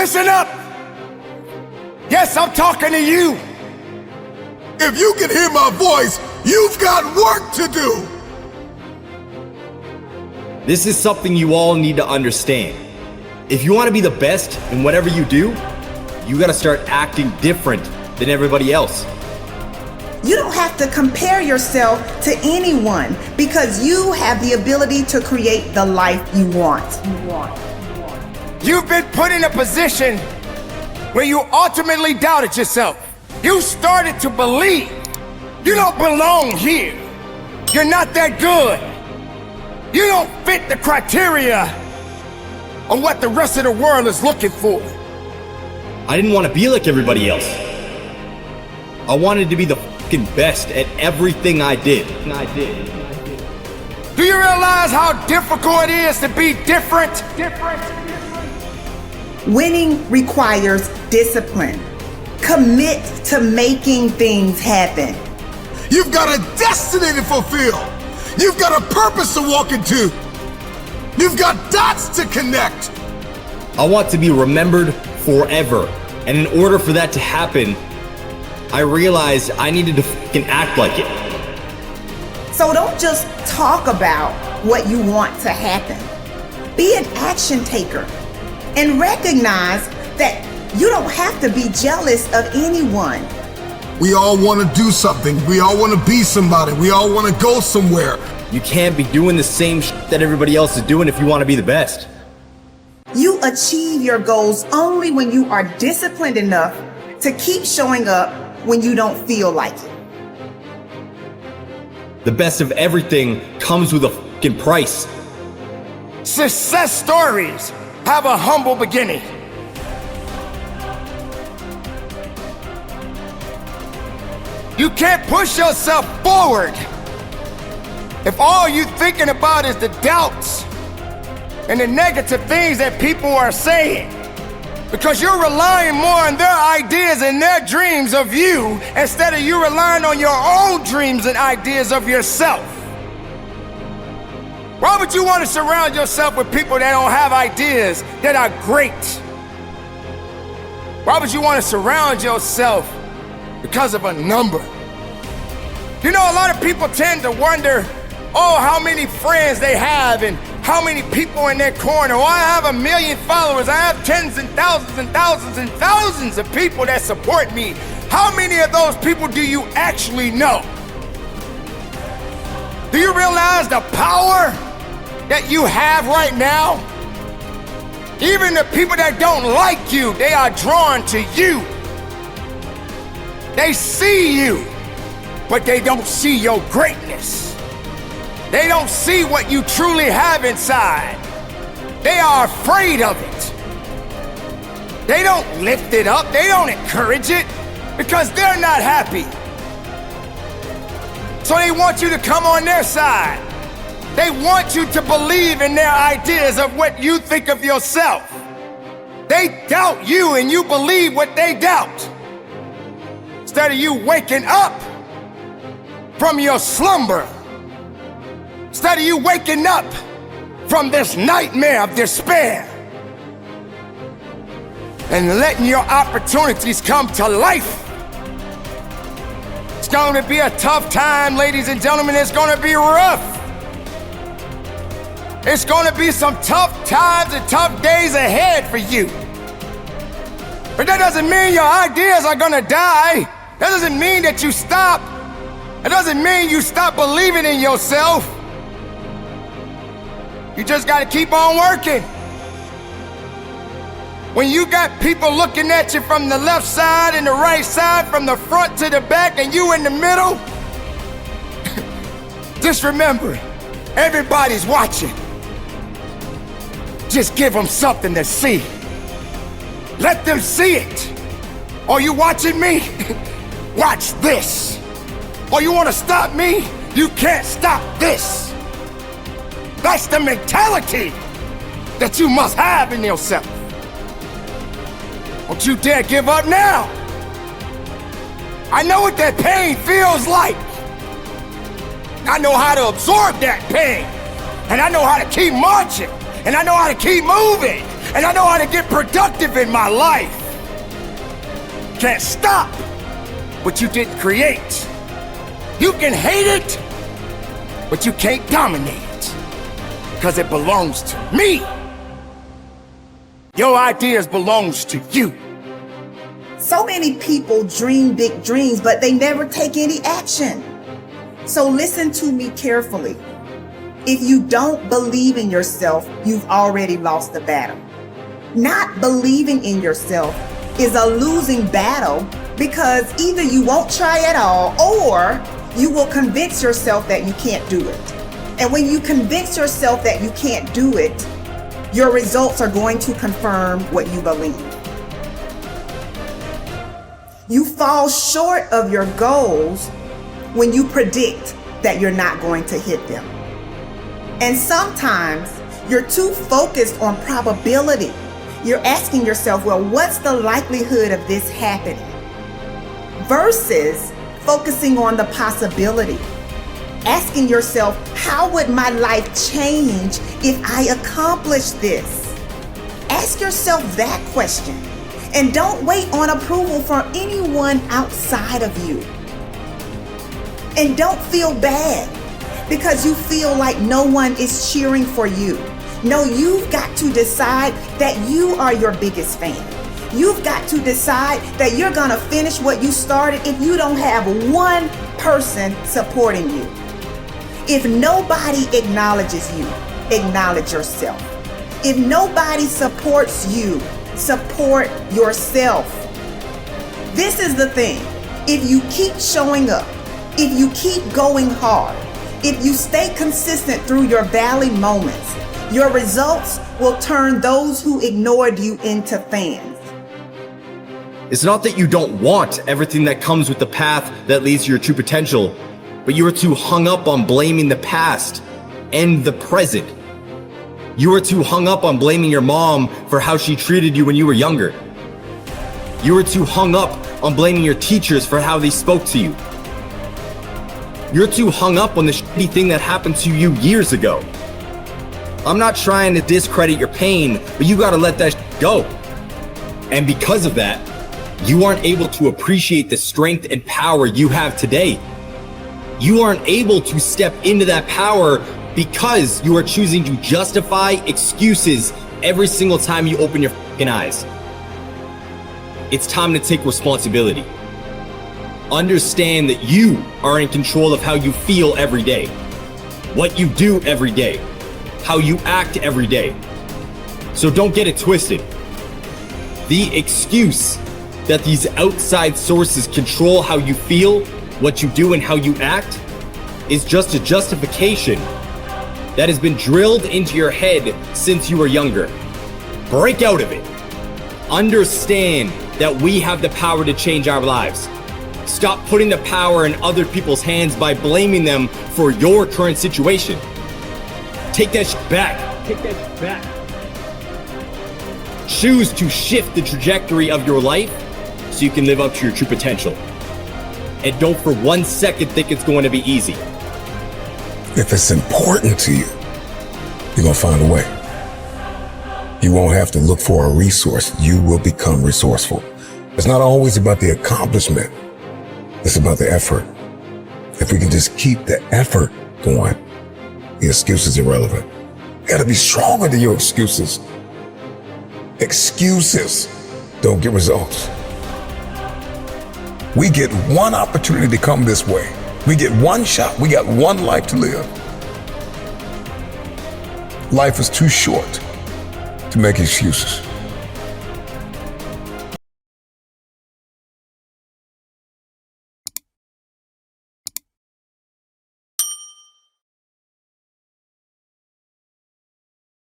Listen up. Yes, I'm talking to you. If you can hear my voice, you've got work to do. This is something you all need to understand. If you want to be the best in whatever you do, you got to start acting different than everybody else. You don't have to compare yourself to anyone because you have the ability to create the life you want. You've been put in a position where you ultimately doubted yourself. You started to believe you don't belong here. You're not that good. You don't fit the criteria of what the rest of the world is looking for. I didn't want to be like everybody else. I wanted to be the fucking best at everything I did. Do you realize how difficult it is to be different? Winning requires discipline. Commit to making things happen. You've got a destiny to fulfill. You've got a purpose to walk into. You've got dots to connect. I want to be remembered forever. And in order for that to happen, I realized I needed to fucking act like it. So don't just talk about what you want to happen. Be an action taker and recognize that you don't have to be jealous of anyone. We all want to do something. We all want to be somebody. We all want to go somewhere. You can't be doing the same shit that everybody else is doing if you want to be the best. You achieve your goals only when you are disciplined enough to keep showing up when you don't feel like it. The best of everything comes with a fucking price. Success stories have a humble beginning. You can't push yourself forward if all you're thinking about is the doubts and the negative things that people are saying, because you're relying more on their ideas and their dreams of you instead of you relying on your own dreams and ideas of yourself. Why would you want to surround yourself with people that don't have ideas that are great? Why would you want to surround yourself because of a number? You know, a lot of people tend to wonder, oh, how many friends they have and how many people in their corner. Oh, I have 1 million followers. I have tens and thousands and thousands and thousands of people that support me. How many of those people do you actually know? Do you realize the power that you have right now? Even the people that don't like you, they are drawn to you. They see you, but they don't see your greatness. They don't see what you truly have inside. They are afraid of it. They don't lift it up. They don't encourage it because they're not happy. So they want you to come on their side. They want you to believe in their ideas of what you think of yourself. They doubt you and you believe what they doubt. Instead of you waking up from your slumber, instead of you waking up from this nightmare of despair and letting your opportunities come to life. It's going to be a tough time, ladies and gentlemen. It's going to be rough. It's going to be some tough times and tough days ahead for you. But that doesn't mean your ideas are going to die. That doesn't mean that you stop. It doesn't mean you stop believing in yourself. You just gotta keep on working. When you got people looking at you from the left side and the right side, from the front to the back, and you in the middle, just remember, everybody's watching. Just give them something to see. Let them see it. Are you watching me? Watch this. Or you want to stop me? You can't stop this. That's the mentality that you must have in yourself. Don't you dare give up now. I know what that pain feels like. I know how to absorb that pain. And I know how to keep marching. And I know how to keep moving. and I know how to get productive in my life. Can't stop what you didn't create. You can hate it, but you can't dominate it, because it belongs to me. Your ideas belongs to you. So many people dream big dreams, but they never take any action. So listen to me carefully. If you don't believe in yourself, you've already lost the battle. Not believing in yourself is a losing battle, because either you won't try at all, or you will convince yourself that you can't do it. And when you convince yourself that you can't do it, your results are going to confirm what you believe. You fall short of your goals when you predict that you're not going to hit them. And sometimes you're too focused on probability. You're asking yourself, well, what's the likelihood of this happening? Versus focusing on the possibility. Asking yourself, how would my life change if I accomplish this? Ask yourself that question. And don't wait on approval from anyone outside of you. And don't feel bad because you feel like no one is cheering for you. No, you've got to decide that you are your biggest fan. You've got to decide that you're gonna finish what you started if you don't have one person supporting you. If nobody acknowledges you, acknowledge yourself. If nobody supports you, support yourself. This is the thing. If you keep showing up, if you keep going hard, if you stay consistent through your valley moments, your results will turn those who ignored you into fans. It's not that you don't want everything that comes with the path that leads to your true potential, but you are too hung up on blaming the past and the present. You are too hung up on blaming your mom for how she treated you when you were younger. You are too hung up on blaming your teachers for how they spoke to you. You're too hung up on the shitty thing that happened to you years ago. I'm not trying to discredit your pain, but you gotta let that go. And because of that, you aren't able to appreciate the strength and power you have today. You aren't able to step into that power because you are choosing to justify excuses every single time you open your fucking eyes. It's time to take responsibility. Understand that you are in control of how you feel every day, what you do every day, how you act every day. So don't get it twisted. The excuse that these outside sources control how you feel, what you do, and how you act is just a justification that has been drilled into your head since you were younger. Break out of it. Understand that we have the power to change our lives. Stop putting the power in other people's hands by blaming them for your current situation. Take that shit back. Take that shit back. Choose to shift the trajectory of your life so you can live up to your true potential. And don't for 1 second think it's going to be easy. If it's important to you, you're gonna find a way. You won't have to look for a resource. You will become resourceful. It's not always about the accomplishment. It's about the effort. If we can just keep the effort going, the excuse is irrelevant. You gotta be stronger than your excuses. Excuses don't get results. We get one opportunity to come this way. We get one shot. We got one life to live. Life is too short to make excuses.